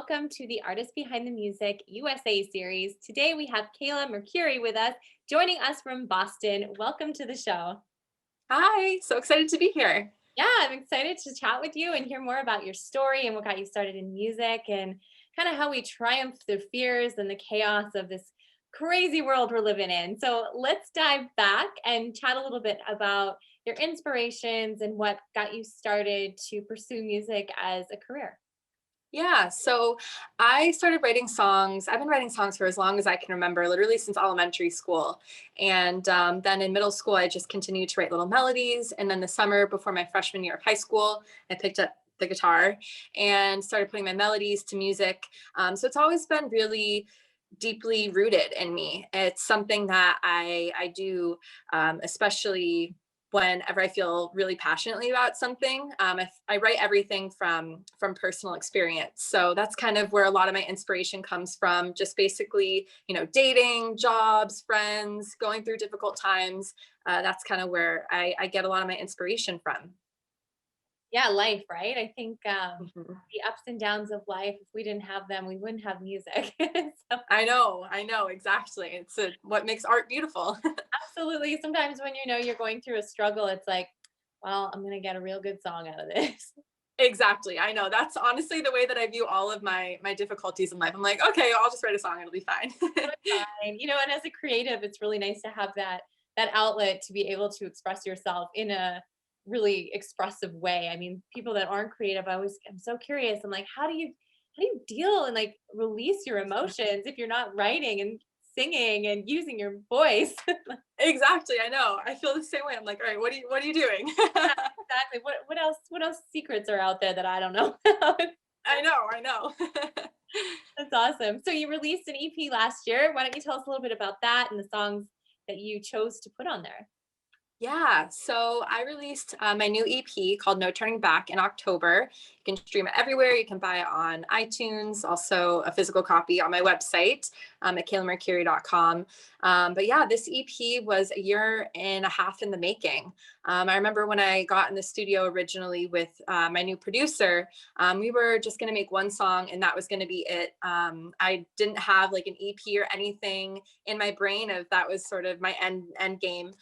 welcome to the Artist Behind the Music USA series. Today we have Kayla Mercuri with us, joining us from Boston. Welcome to the show. Hi, so excited to be here. Yeah, I'm excited to chat with you and hear more about your story and what got you started in music and kind of how we triumph through fears and the chaos of this crazy world we're living in. So let's dive back and chat a little bit about your inspirations and what got you started to pursue music as a career. Yeah, so I started writing songs. I've been writing songs for as long as I can remember, literally since elementary school. And then in middle school, I just continued to write little melodies. And then the summer before my freshman year of high school, I picked up the guitar and started putting my melodies to music. So it's always been really deeply rooted in me. It's something that I do, especially whenever I feel really passionately about something. I write everything from personal experience, so that's kind of where a lot of my inspiration comes from. Just basically, dating, jobs, friends, going through difficult times. That's kind of where I get a lot of my inspiration from. Yeah, life, right? I think Mhm. the ups and downs of life, if we didn't have them, we wouldn't have music. So I know exactly. What makes art beautiful. absolutely. Sometimes when you're going through a struggle, it's like, well, I'm gonna get a real good song out of this. Exactly. I know. That's honestly the way that I view all of my difficulties in life. I'm like, okay, I'll just write a song. It'll be fine. Fine. And as a creative, it's really nice to have that outlet to be able to express yourself in a really expressive way. I mean, people that aren't creative, I'm so curious. I'm like, how do you deal and like release your emotions if you're not writing and singing and using your voice? Exactly. I know. I feel the same way. I'm like, all right, what are you doing? Yeah, exactly. What else secrets are out there that I don't know? I know. I know. That's awesome. So you released an EP last year. Why don't you tell us a little bit about that and the songs that you chose to put on there? Yeah, so I released my new EP called No Turning Back in October. You can stream it everywhere. You can buy it on iTunes, also a physical copy on my website at kaylamercuri.com. But yeah, this EP was a year and a half in the making. I remember when I got in the studio originally with my new producer, we were just going to make one song and that was going to be it. I didn't have like an EP or anything in my brain of that was sort of my end game.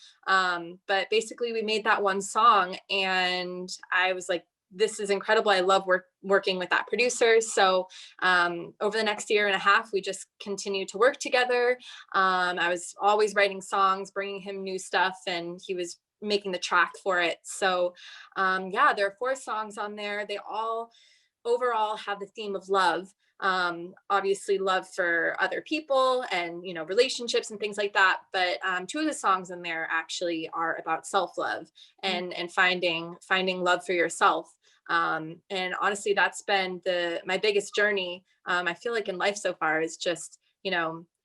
But basically, we made that one song, and I was like, this is incredible. I love working with that producer. So over the next year and a half, we just continued to work together. I was always writing songs, bringing him new stuff, and he was making the track for it. So yeah, there are 4 songs on there. They all overall have the theme of love. Obviously love for other people and relationships and things like that, but 2 of the songs in there actually are about self-love and finding love for yourself. And honestly, that's been the my biggest journey. I feel like in life so far is just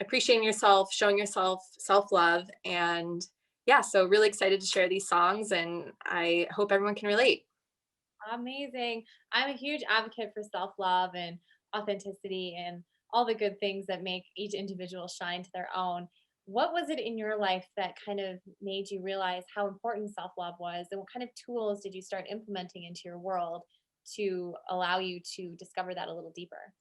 appreciating yourself, showing yourself self-love. And yeah, so really excited to share these songs, and I hope everyone can relate. Amazing. I'm a huge advocate for self-love and authenticity and all the good things that make each individual shine to their own. What was it in your life that kind of made you realize how important self-love was, and what kind of tools did you start implementing into your world to allow you to discover that a little deeper?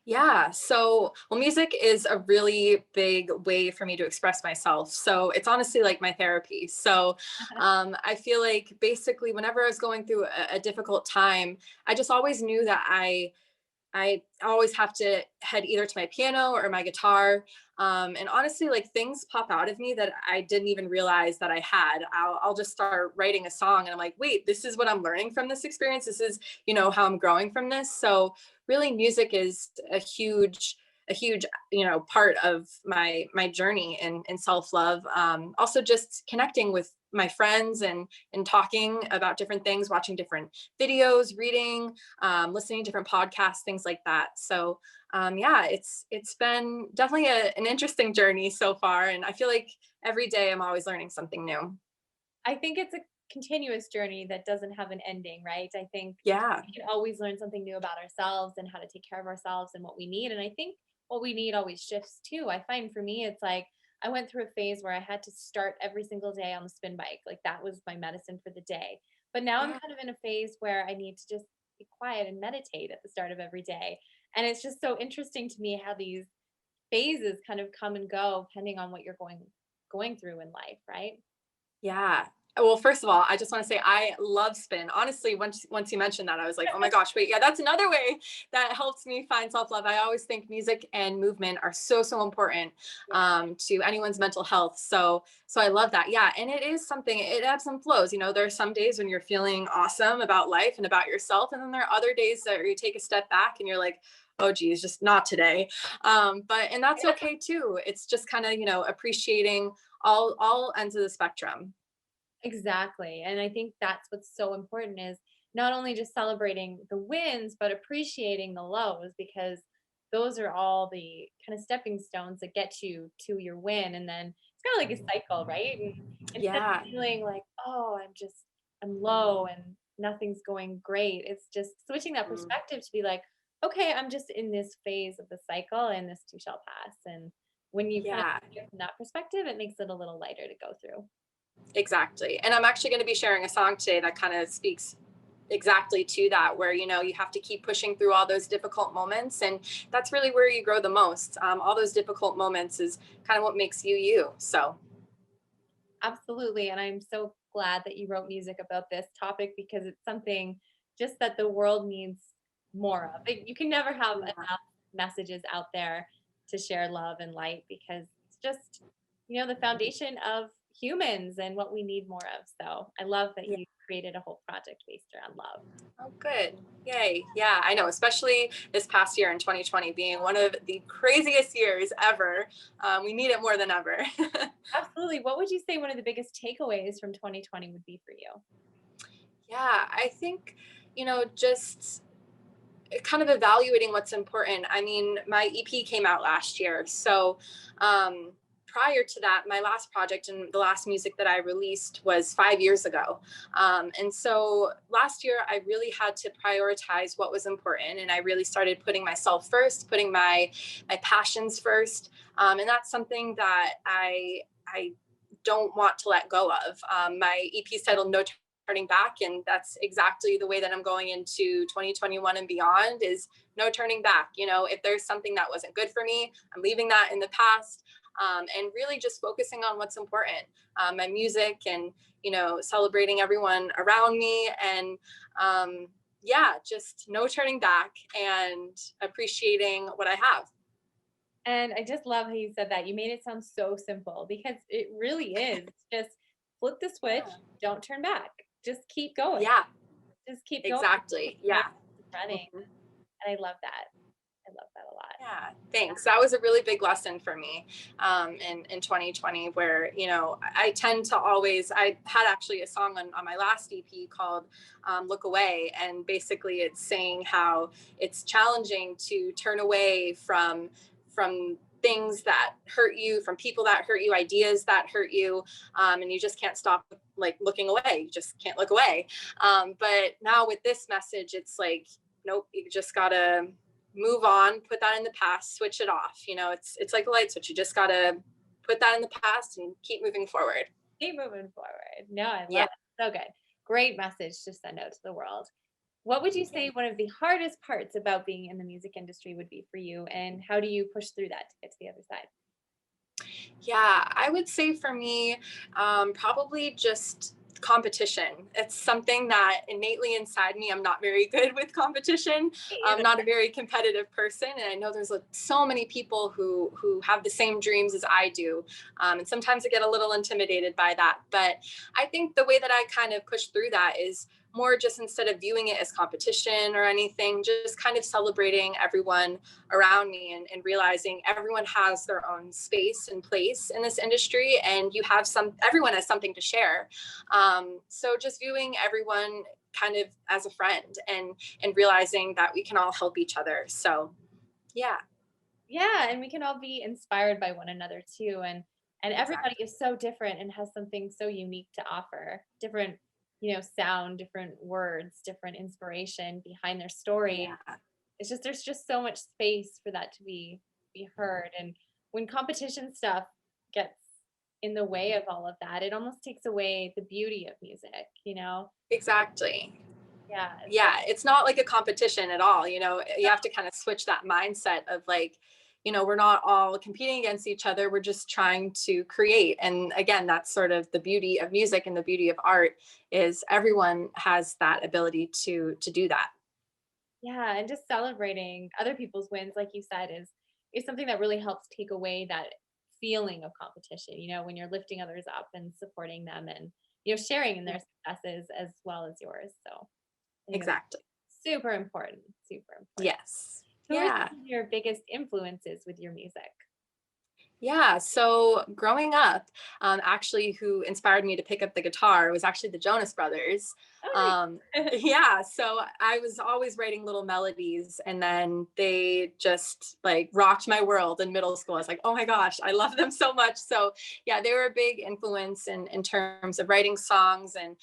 Yeah. So, well, music is a really big way for me to express myself. So, it's honestly like my therapy. So, I feel like basically, whenever I was going through a difficult time, I just always knew that I always have to head either to my piano or my guitar. And honestly, like things pop out of me that I didn't even realize that I had. I'll just start writing a song and I'm like, wait, this is what I'm learning from this experience. This is, how I'm growing from this. So really music is a huge, part of my journey in self-love. Also just connecting with my friends and talking about different things, watching different videos, reading, listening to different podcasts, things like that. So yeah, it's been definitely an interesting journey so far, and I feel like every day I'm always learning something new. I think it's a continuous journey that doesn't have an ending, right? I think Yeah. we can always learn something new about ourselves and how to take care of ourselves and what we need. And I think what we need always shifts too. I find for me, it's like I went through a phase where I had to start every single day on the spin bike. Like that was my medicine for the day. But now I'm Yeah. kind of in a phase where I need to just be quiet and meditate at the start of every day. And it's just so interesting to me how these phases kind of come and go depending on what you're going through in life, right? Yeah. Well, first of all, I just want to say I love spin. Honestly, once you mentioned that, I was like, oh my gosh, wait, yeah, that's another way that helps me find self-love. I always think music and movement are so important to anyone's mental health. So I love that. Yeah, and it is something. It ebbs and flows. You know, there are some days when you're feeling awesome about life and about yourself, and then there are other days that you take a step back and you're like, oh geez, just not today. And that's okay too. It's just kind of, appreciating all ends of the spectrum. Exactly. And I think that's what's so important is not only just celebrating the wins, but appreciating the lows because those are all the kind of stepping stones that get you to your win. And then it's kind of like a cycle, right? And instead Yeah. of feeling like, oh, I'm low and nothing's going great, it's just switching that Mm, perspective to be like, okay, I'm just in this phase of the cycle and this too shall pass. And when you kind of yeah, get from that perspective, it makes it a little lighter to go through. exactly. And I'm actually going to be sharing a song today that kind of speaks exactly to that, where, you have to keep pushing through all those difficult moments. And that's really where you grow the most. All those difficult moments is kind of what makes you, you. So, Absolutely. And I'm so glad that you wrote music about this topic because it's something just that the world needs more of. You can never have yeah. enough messages out there to share love and light because it's just, the foundation of humans and what we need more of. So I love that Yeah. you created a whole project based around love. Oh, good. Yay. Yeah, I know, especially this past year in 2020 being one of the craziest years ever. We need it more than ever. Absolutely. What would you say one of the biggest takeaways from 2020 would be for you? Yeah, I think, just kind of evaluating what's important. I mean, my EP came out last year. So prior to that, my last project and the last music that I released was 5 years ago. And so last year, I really had to prioritize what was important. And I really started putting myself first, putting my passions first. And that's something that I don't want to let go of. My EP is titled No Turning Back, and that's exactly the way that I'm going into 2021 and beyond is no turning back. If there's something that wasn't good for me, I'm leaving that in the past, and really just focusing on what's important, my music, and celebrating everyone around me, and yeah, just no turning back and appreciating what I have. And I just love how you said that. You made it sound so simple because it really is. It's just flip the switch, Yeah, don't turn back. Just keep going. yeah, Just keep going. exactly. Keep Yeah. running. Mhm. And I love that. I love that a lot. Yeah, thanks. That was a really big lesson for me in 2020, where, I tend to always, I had actually a song on my last EP called Look Away. And basically it's saying how it's challenging to turn away from things that hurt you, from people that hurt you, ideas that hurt you. And you just can't stop like looking away. You just can't look away. But now with this message, it's like, nope, you just gotta move on, put that in the past, switch it off. It's like a light switch. You just gotta put that in the past and keep moving forward. Keep moving forward. No, I Yeah. love it. So good. Great message to send out to the world. What would you say one of the hardest parts about being in the music industry would be for you? And how do you push through that to get to the other side? Yeah, I would say for me, probably just competition. It's something that innately inside me, I'm not very good with competition. Me I'm either. not a very competitive person, and I know there's like so many people who have the same dreams as I do, and sometimes I get a little intimidated by that. But I think the way that I kind of push through that is more just instead of viewing it as competition or anything, just kind of celebrating everyone around me, and realizing everyone has their own space and place in this industry, and everyone has something to share. So just viewing everyone kind of as a friend, and realizing that we can all help each other. So yeah, Yeah, and we can all be inspired by one another too. And everybody exactly. is so different and has something so unique to offer. Different, sound, different words, different inspiration behind their story. Yeah, It's just there's just so much space for that to be heard. And when competition stuff gets in the way of all of that, it almost takes away the beauty of music. exactly. Yeah. Yeah, it's not like a competition at all. You have to kind of switch that mindset of like, we're not all competing against each other. We're just trying to create. And again, that's sort of the beauty of music and the beauty of art is everyone has that ability to do that. Yeah, and just celebrating other people's wins, like you said, is something that really helps take away that feeling of competition, when you're lifting others up and supporting them and, sharing in their successes as well as yours. So I think it's Exactly. super important, super important. Yes. Who are Yeah. some of your biggest influences with your music? Yeah. So growing up, actually, who inspired me to pick up the guitar was actually the Jonas Brothers. Oh, Um, nice. yeah. So I was always writing little melodies, and then they just like rocked my world in middle school. I was like, oh my gosh, I love them so much. So yeah, they were a big influence in terms of writing songs and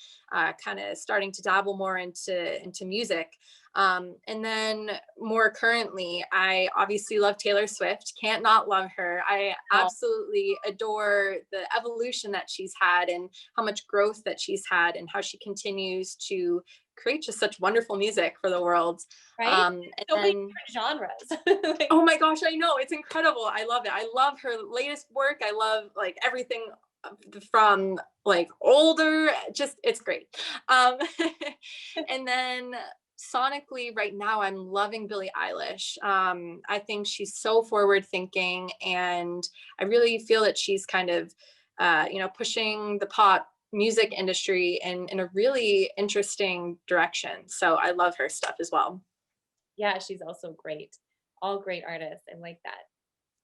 kind of starting to dabble more into music. And then more currently, I obviously love Taylor Swift. Can't not love her. I Oh, absolutely adore the evolution that she's had and how much growth that she's had and how she continues to create just such wonderful music for the world. right? And So many then, different genres. Like, oh my gosh, I know it's incredible. I love it. I love her latest work. I love like everything from like older, just it's great. um and then sonically right now I'm loving Billie Eilish. I think she's so forward thinking, and I really feel that she's kind of pushing the pop music industry in a really interesting direction, so I love her stuff as well. yeah, she's also great. All great artists. I like that.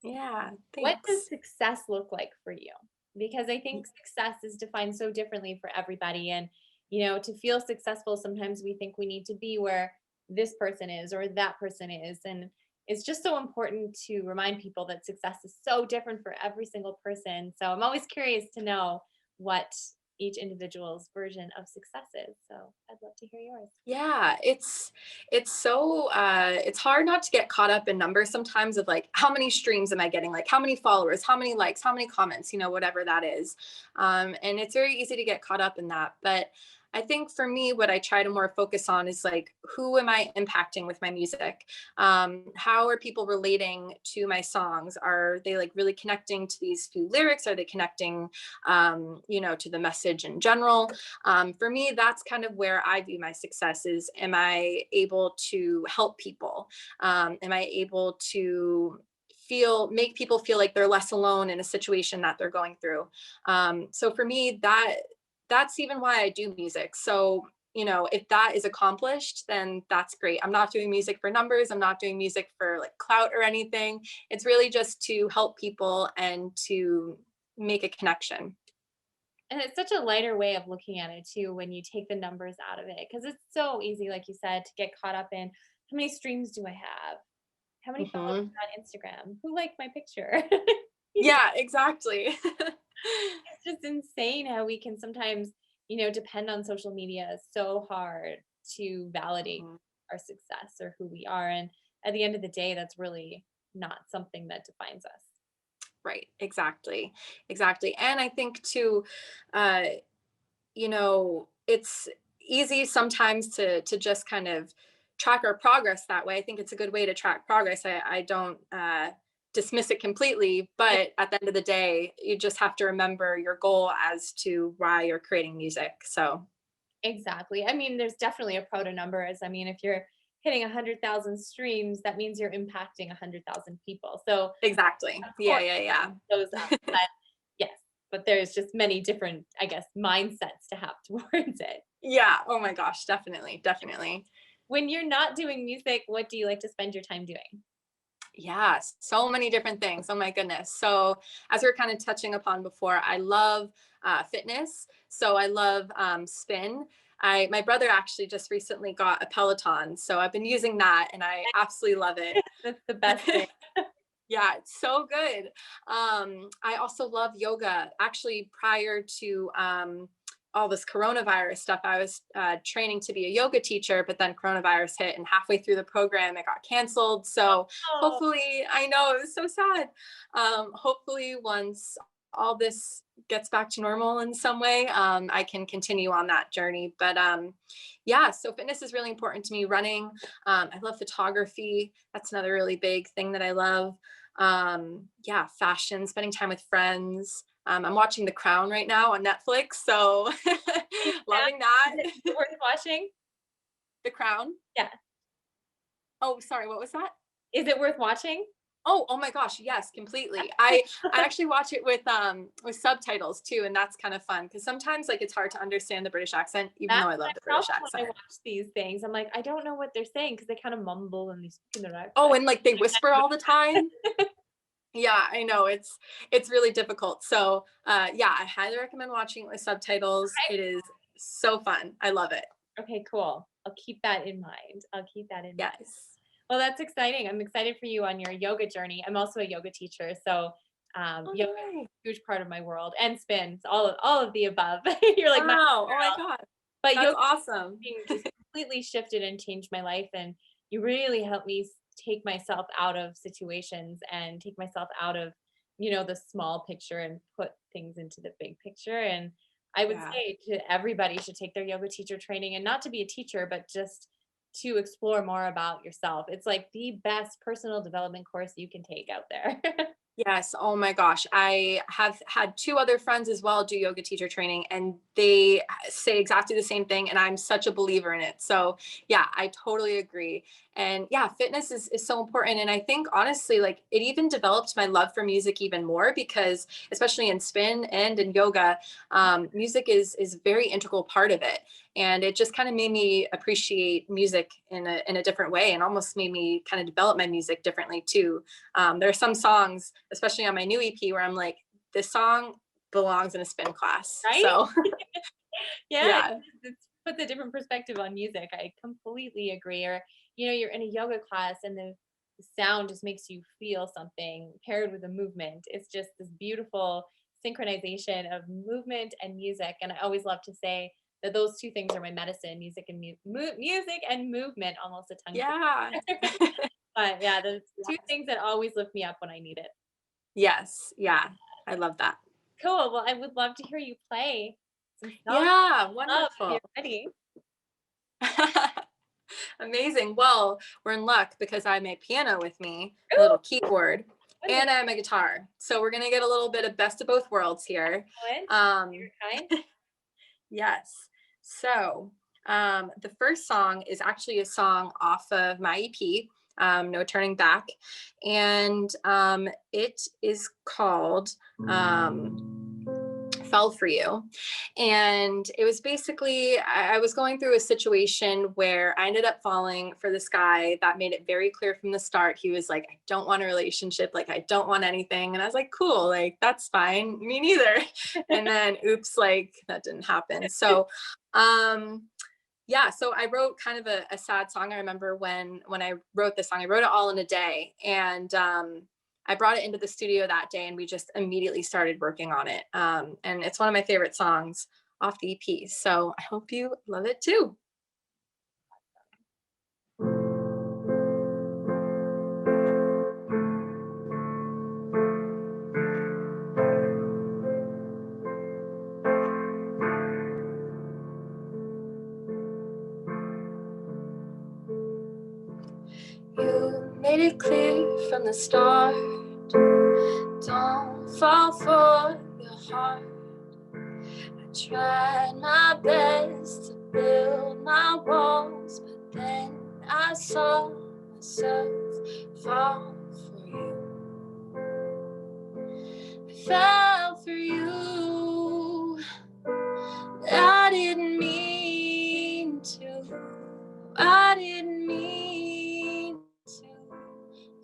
Yeah, What does thanks. success look like for you? Because I think success is defined so differently for everybody. And, to feel successful, sometimes we think we need to be where this person is or that person is. And it's just so important to remind people that success is so different for every single person. So I'm always curious to know what each individual's version of success is. So I'd love to hear yours. Yeah, it's so it's hard not to get caught up in numbers sometimes of like how many streams am I getting, like how many followers, how many likes, how many comments, whatever that is. And it's very easy to get caught up in that. But I think for me, what I try to more focus on is like, who am I impacting with my music? How are people relating to my songs? Are they like really connecting to these few lyrics? Are they connecting, to the message in general? For me, that's kind of where I view my success is, am I able to help people? Am I able to make people feel like they're less alone in a situation that they're going through? So for me, that's even why I do music. So if that is accomplished, then that's great. I'm not doing music for numbers. I'm not doing music for like clout or anything. It's really just to help people and to make a connection. And it's such a lighter way of looking at it too when you take the numbers out of it, because it's so easy, like you said, to get caught up in how many streams do I have? How many followers Mhm. on Instagram? Who liked my picture? You know, Yeah, exactly. it's just insane how we can sometimes, depend on social media so hard to validate Mhm. our success or who we are. And at the end of the day, that's really not something that defines us. Right, exactly. Exactly. And I think too, uh, it's easy sometimes to just kind of track our progress that way. I think it's a good way to track progress. I don't dismiss it completely, but at the end of the day, you just have to remember your goal as to why you're creating music. So Exactly. I mean, there's definitely a pro to numbers. I mean, if you're hitting 100,000 streams, that means you're impacting 100,000 people. So, exactly. of Yeah, course, yeah, yeah. it goes up. But yes, but there's just many different, I guess, mindsets to have towards it. Yeah. Oh my gosh, definitely, definitely. When you're not doing music, what do you like to spend your time doing? Yes, so many different things. Oh my goodness. So, as we are kind of touching upon before, I love fitness. So, I love spin. My brother actually just recently got a Peloton, so I've been using that, and I absolutely love it. That's the best thing. Yeah, it's so good. I also love yoga. Actually, prior to all this coronavirus stuff, I was training to be a yoga teacher, but then coronavirus hit, and halfway through the program, it got canceled. So Oh, hopefully, I know it was so sad. Hopefully, once all this gets back to normal in some way, I can continue on that journey. But yeah, so fitness is really important to me. Running, I love photography. That's another really big thing that I love. Yeah, fashion, spending time with friends. I'm watching The Crown right now on Netflix, so Yeah. loving that. Is it worth watching? The Crown. Yeah. Oh, sorry, what was that? Is it worth watching? Oh my gosh, yes, completely. I actually watch it with subtitles too, and that's kind of fun because sometimes like it's hard to understand the British accent, even That's though I love the myself British when I accent. watch these things. I'm like, I don't know what they're saying because they kind of mumble and they speak in their Oh, accent. and like they whisper all the time. Yeah, I know it's really difficult. So yeah, I highly recommend watching it with subtitles. It is so fun. I love it. Okay, cool. I'll keep that in mind. I'll keep that in mind. Yes. Well, that's exciting. I'm excited for you on your yoga journey. I'm also a yoga teacher, so Oh, yoga is nice. a huge part of my world, and spins, all of the above. You're like my Wow. Oh my girl. God. But That's yoga awesome. just completely shifted and changed my life, and you really helped me take myself out of situations and take myself out of, the small picture and put things into the big picture. And I would Yeah. say to everybody should take their yoga teacher training, and not to be a teacher, but just to explore more about yourself. It's like the best personal development course you can take out there. Yes. Oh my gosh. I have had two other friends as well do yoga teacher training, and they say exactly the same thing. And I'm such a believer in it. So yeah, I totally agree. And yeah, fitness is so important. And I think honestly, like it even developed my love for music even more because especially in spin and in yoga, music is very integral part of it. And it just kind of made me appreciate music in a different way and almost made me kind of develop my music differently too. There are some songs, especially on my new EP, where I'm like, this song belongs in a spin class. Right? So Yeah, yeah, it puts a different perspective on music. I completely agree. Or, you're in a yoga class and the sound just makes you feel something paired with a movement. It's just this beautiful synchronization of movement and music. And I always love to say that those two things are my medicine: music and music and movement. Almost a tongue yeah. twister. But yeah, those two Yes. things that always lift me up when I need it. Yes. Yeah. I love that. Cool. Well, I would love to hear you play some self Yeah. love if Wonderful. you're ready. Amazing. Well, we're in luck because I have my piano with me, a Ooh, little keyboard, and I have my guitar. So we're gonna get a little bit of best of both worlds here. excellent. Um, Your kind. yes. So the first song is actually a song off of my EP, No Turning Back, and it is called Fell For You. And it was basically, I was going through a situation where I ended up falling for this guy that made it very clear from the start. He was like, I don't want a relationship. Like, I don't want anything. And I was like, cool, like, that's fine. Me neither. And then, oops, like, that didn't happen. So, yeah, so I wrote kind of a sad song. I remember when I wrote this song, I wrote it all in a day. And I brought it into the studio that day and we just immediately started working on it. And it's one of my favorite songs off the EP. So I hope you love it too. You made it clear from the start, don't fall for your heart. I tried my best to build my walls, but then I saw myself fall for you. I fell for you. I didn't mean to. I didn't mean to.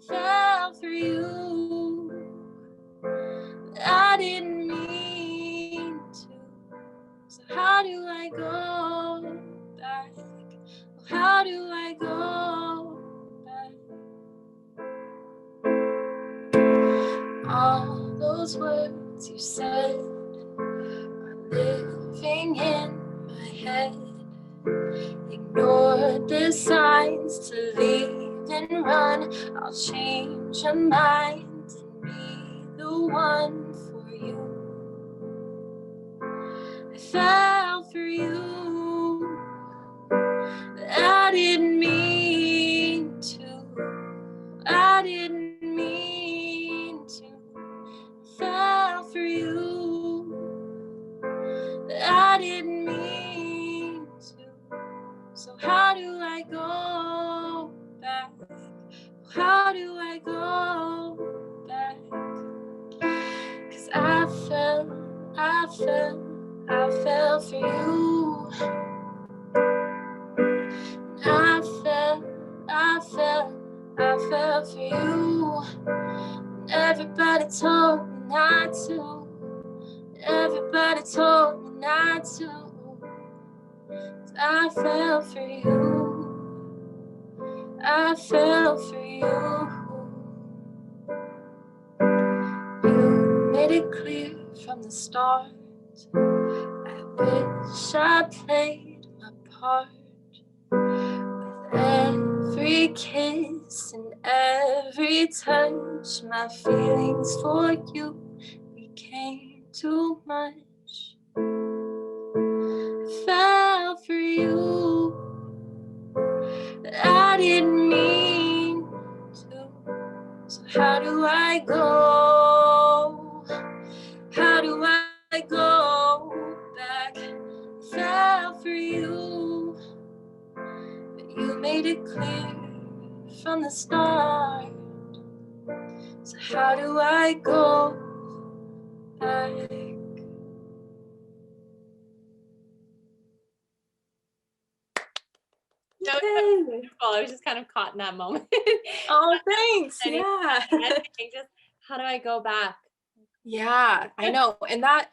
Fell for you. I didn't mean to. So how do I go back? How do I go back? All those words you said are living in my head. Ignored the signs to leave and run. I'll change your mind and be the one for you. fell for you. I didn't mean to. I didn't mean to. Fell for you. I didn't mean to. So how do I go back? How do I go back? 'Cause I fell for you. I fell for you. Everybody told me not to. Everybody told me not to. I fell for you. I fell for you. You made it clear from the start. I wish I played my part. With every kiss and every touch, my feelings for you became too much. I fell for you. I didn't mean to. So how do I go? How do I go back? I fell for you, but you made it clear from the start. So how do I go back? That was so beautiful. I was just kind of caught in that moment. Oh, thanks. And Yeah. just how do I go back? Yeah, I know. And that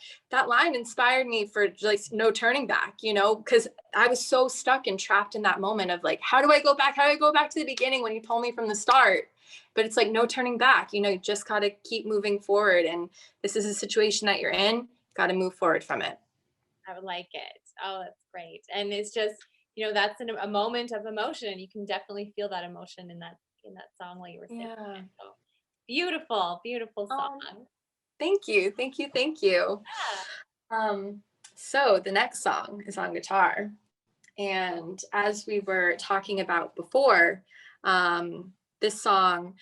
line inspired me for like no turning back, you know, because I was so stuck and trapped in that moment of like, how do I go back? How do I go back to the beginning when you told me from the start? But it's like no turning back, you know, you just got to keep moving forward. And this is a situation that you're in, got to move forward from it. I would like it. Oh, that's great. And it's just, that's a moment of emotion, and you can definitely feel that emotion in that song while you were singing Yeah. it. So beautiful, beautiful song. Thank you. Thank you. Thank you. Yeah. So the next song is on guitar. And as we were talking about before, this song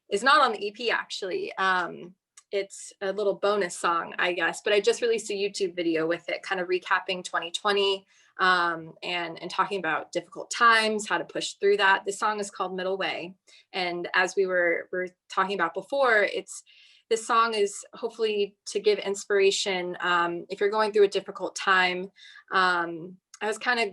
is not on the EP actually. It's a little bonus song, I guess, but I just released a YouTube video with it, kind of recapping 2020 and talking about difficult times, how to push through that. This song is called Middleway. And as we were talking about before, this song is hopefully to give inspiration if you're going through a difficult time. I was kind of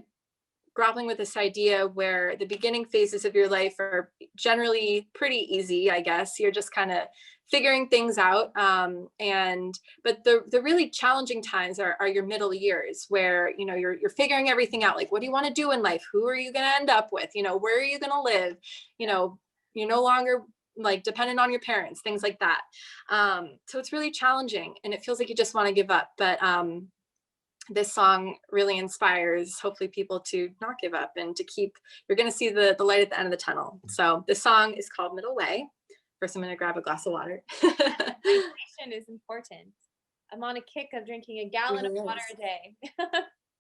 grappling with this idea where the beginning phases of your life are generally pretty easy, I guess. You're just kind of figuring things out. But the really challenging times are your middle years where, you're figuring everything out. Like, what do you want to do in life? Who are you going to end up with? Where are you going to live? You're no longer like dependent on your parents, things like that. So it's really challenging and it feels like you just want to give up. But this song really inspires hopefully people to not give up and to keep, you're going to see the light at the end of the tunnel. So this song is called Middleway. First, I'm going to grab a glass of water. Hydration is important. I'm on a kick of drinking a gallon of water a day.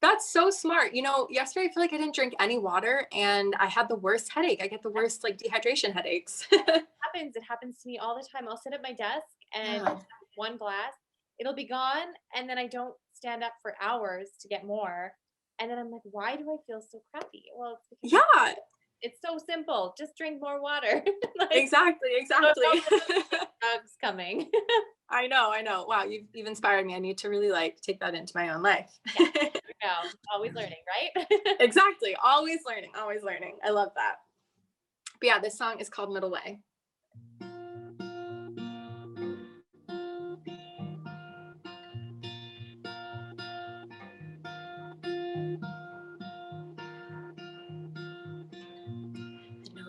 That's so smart. Yesterday I feel like I didn't drink any water and I had the worst headache. I get the worst like dehydration headaches. It happens to me all the time. I'll sit at my desk and have one glass. It'll be gone, and then I don't stand up for hours to get more. And then I'm like, why do I feel so crappy? Well, it's because it's so simple. Just drink more water. Exactly. Drugs coming. I know. Wow, you've inspired me. I need to really take that into my own life. Yeah, there we go. Always learning, right? Exactly. Always learning. I love that. But yeah, this song is called Middleway.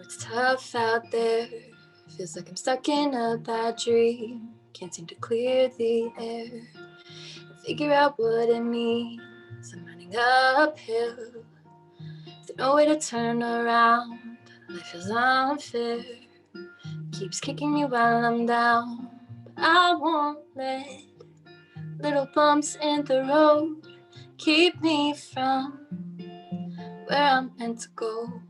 It's tough out there, feels like I'm stuck in a bad dream, can't seem to clear the air, figure out what it means, I'm running uphill, there's no way to turn around, life feels unfair, keeps kicking me while I'm down, but I won't let little bumps in the road keep me from where I'm meant to go.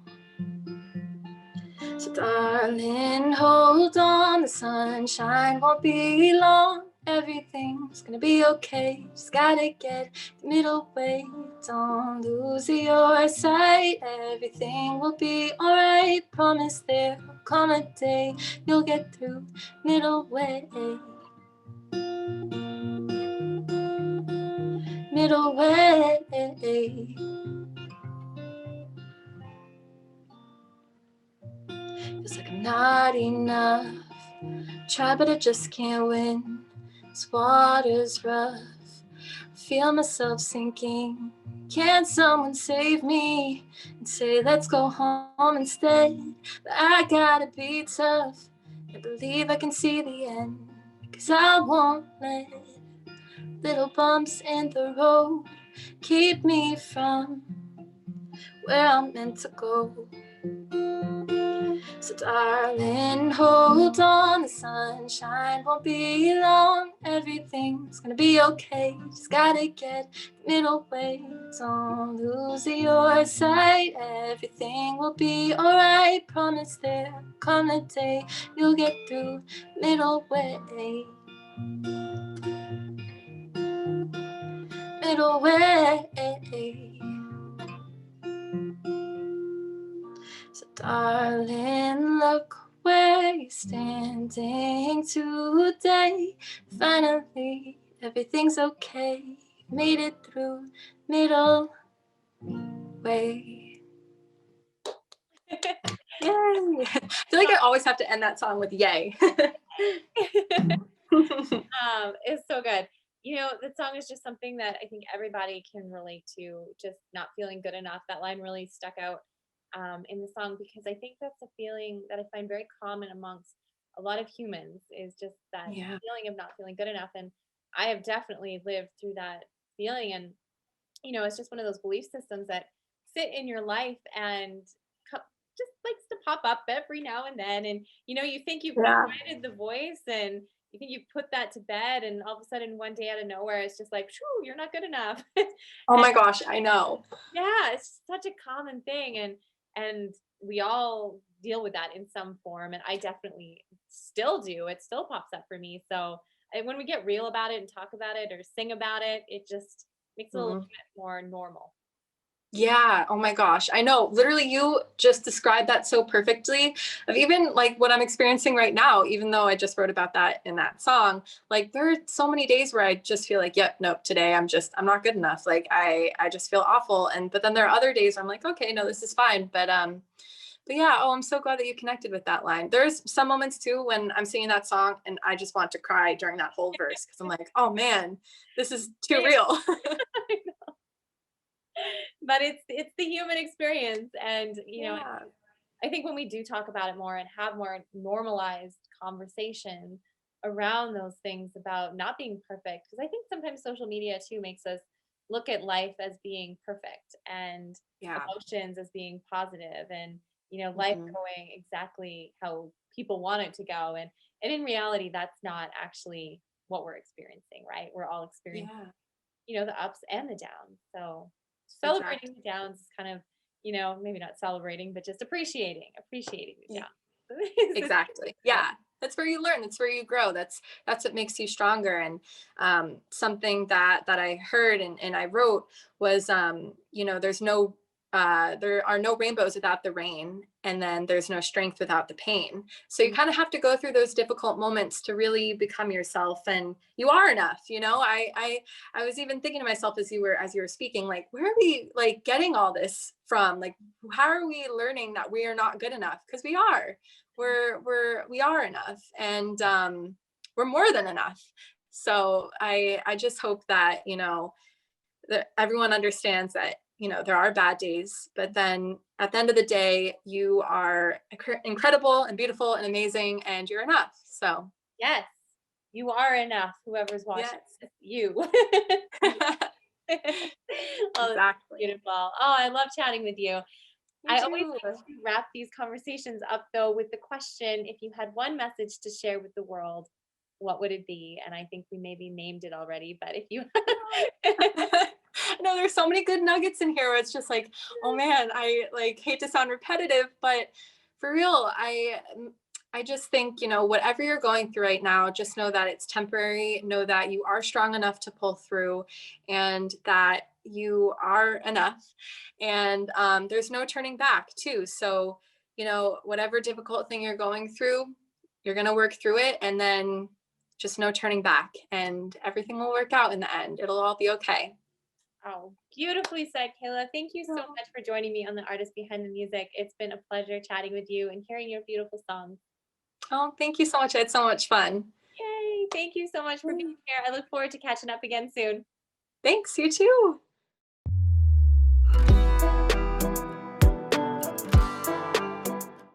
So darling, hold on, the sunshine won't be long. Everything's gonna be okay, just gotta get the middle way. Don't lose your sight, everything will be alright. Promise there'll come a day you'll get through middle way. Middle way. Feels like I'm not enough. Try, but I just can't win. This water's rough. Feel myself sinking. Can someone save me and say, let's go home instead? But I gotta be tough. I believe I can see the end. 'Cause I won't let little bumps in the road keep me from where I'm meant to go. So darling, hold on, the sunshine won't be long. Everything's gonna be okay, just gotta get the middle way. Don't lose your sight, everything will be alright. Promise there'll come a day you'll get through middle way. Middle way. So darling, look where you're standing today. Finally, everything's okay. Made it through middle way. Yay! I feel like I always have to end that song with yay. It's so good. You know, the song is just something that I think everybody can relate to, just not feeling good enough. That line really stuck out in the song because I think that's a feeling that I find very common amongst a lot of humans is just that Yeah. feeling of not feeling good enough. And I have definitely lived through that feeling. And, you know, it's just one of those belief systems that sit in your life and just likes to pop up every now and then. And, you know, you think you've Yeah. quieted the voice and you think you put that to bed, and all of a sudden one day out of nowhere, it's just like, shoo, you're not good enough. Oh my gosh, I know. Yeah, it's such a common thing, and we all deal with that in some form, and I definitely still do. It still pops up for me. So when we get real about it and talk about it or sing about it, it just makes it a little Mhm. bit more normal. Yeah. Oh my gosh. I know. Literally, you just described that so perfectly. Of even like what I'm experiencing right now, even though I just wrote about that in that song, like there are so many days where I just feel like, yep, nope, today I'm not good enough. Like I just feel awful. But then there are other days where I'm like, okay, no, this is fine. But yeah, oh, I'm so glad that you connected with that line. There's some moments too when I'm singing that song and I just want to cry during that whole verse because I'm like, oh man, this is too real. But it's the human experience, and you know, Yeah. I think when we do talk about it more and have more normalized conversation around those things about not being perfect, because I think sometimes social media too makes us look at life as being perfect and Yeah. emotions as being positive and you know life Mhm. going exactly how people want it to go, and in reality that's not actually what we're experiencing, right? We're all experiencing, Yeah. you know, the ups and the downs. So celebrating Exactly. the downs is kind of, you know, maybe not celebrating, but just appreciating the Yeah. downs. Exactly. Yeah. That's where you learn. That's where you grow. That's what makes you stronger. And something that I heard and I wrote was, there are no rainbows without the rain, and then there's no strength without the pain. So you kind of have to go through those difficult moments to really become yourself, and you are enough. I was even thinking to myself as you were speaking, like, where are we like getting all this from? Like, how are we learning that we are not good enough? Because we are. We are enough, and we're more than enough. So I just hope that that everyone understands that there are bad days, but then at the end of the day you are incredible and beautiful and amazing, and you're enough. So Yes, you are enough. Whoever's watching yes. this, you. You. Oh, that's Exactly. beautiful. Oh, I love chatting with you. Me I always too. like to wrap these conversations up though with the question, if you had one message to share with the world, what would it be? And I think we maybe named it already, but if you No, there's so many good nuggets in here where it's just like, oh man, I like hate to sound repetitive, but for real, I just think, whatever you're going through right now, just know that it's temporary. Know that you are strong enough to pull through and that you are enough. And there's no turning back, too. So, whatever difficult thing you're going through, you're going to work through it. And then just no turning back. And everything will work out in the end. It'll all be okay. Oh, beautifully said, Kayla. Thank you so much for joining me on The Artist Behind the Music. It's been a pleasure chatting with you and hearing your beautiful songs. Oh, thank you so much. I had so much fun. Yay. Thank you so much for being here. I look forward to catching up again soon. Thanks, you too.